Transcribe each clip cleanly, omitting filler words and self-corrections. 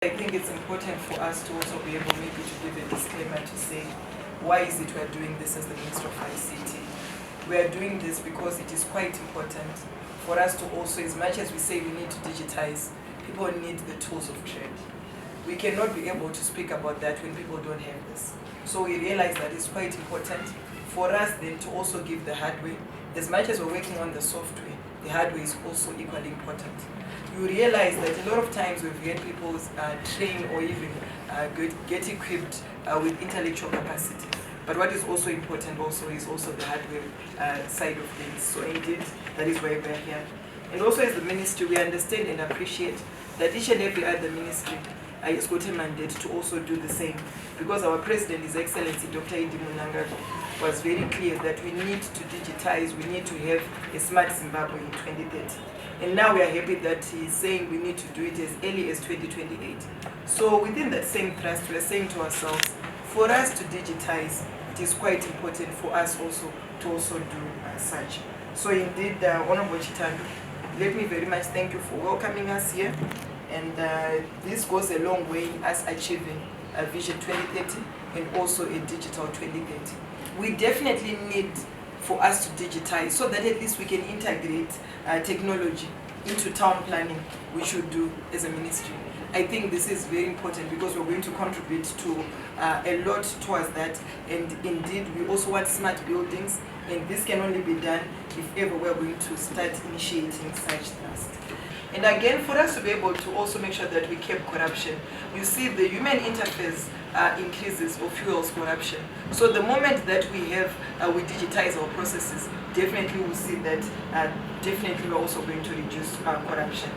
I think it's important for us to also be able maybe to give a disclaimer to say, why is it we are doing this as the Minister of ICT? We are doing this because it is quite important for us to also, as much as we say we need to digitize, people need the tools of trade. We cannot be able to speak about that when people don't have this. So we realize that it's quite important for us then to also give the hardware. As much as we're working on the software, the hardware is also equally important. You realize that a lot of times we've had people train or even get equipped with intellectual capacity. But what is also important is also the hardware side of things. So indeed, that is why we're here. And also as the ministry, we understand and appreciate that each and every other ministry has got a mandate to also do the same. Because our President, His Excellency Dr. Idi Munanga, was very clear that we need to digitize, we need to have a smart Zimbabwe in 2030. And now we are happy that he's saying we need to do it as early as 2028. So within that same thrust, we are saying to ourselves, for us to digitize, it is quite important for us also to do such. So indeed, Honorable Chitandu, let me very much thank you for welcoming us here. And this goes a long way in us achieving a Vision 2030 and also a Digital 2030. We definitely need for us to digitize so that at least we can integrate technology into town planning, we should do as a ministry. I think this is very important because we're going to contribute to a lot towards that, and indeed we also want smart buildings, and this can only be done if ever we're going to start initiating such thrust. And again, for us to be able to also make sure that we keep corruption, you see the human interface increases or fuels corruption. So the moment that we digitize our processes, definitely we'll see that definitely we're also going to reduce corruption.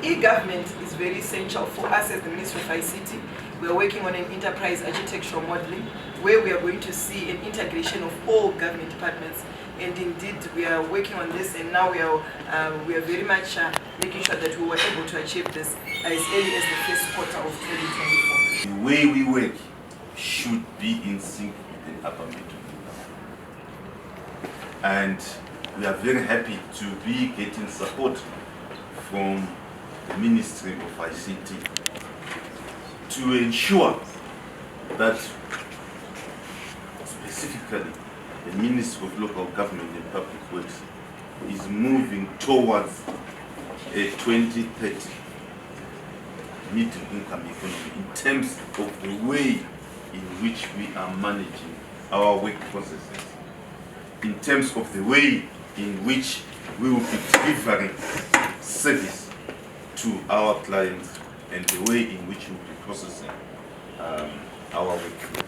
E-government is very essential for us as the Ministry of ICT. We are working on an enterprise architectural modeling where we are going to see an integration of all government departments. And indeed, we are working on this, and now we are very much making sure that we were able to achieve this as early as the first quarter of 2024. The way we work should be in sync with the upper middle. And we are very happy to be getting support from the Ministry of ICT to ensure that specifically the Ministry of Local Government and Public Works is moving towards a 2030 middle-income economy in terms of the way in which we are managing our work processes, in terms of the way in which we will be delivering service to our clients, and the way in which we will be processing our work.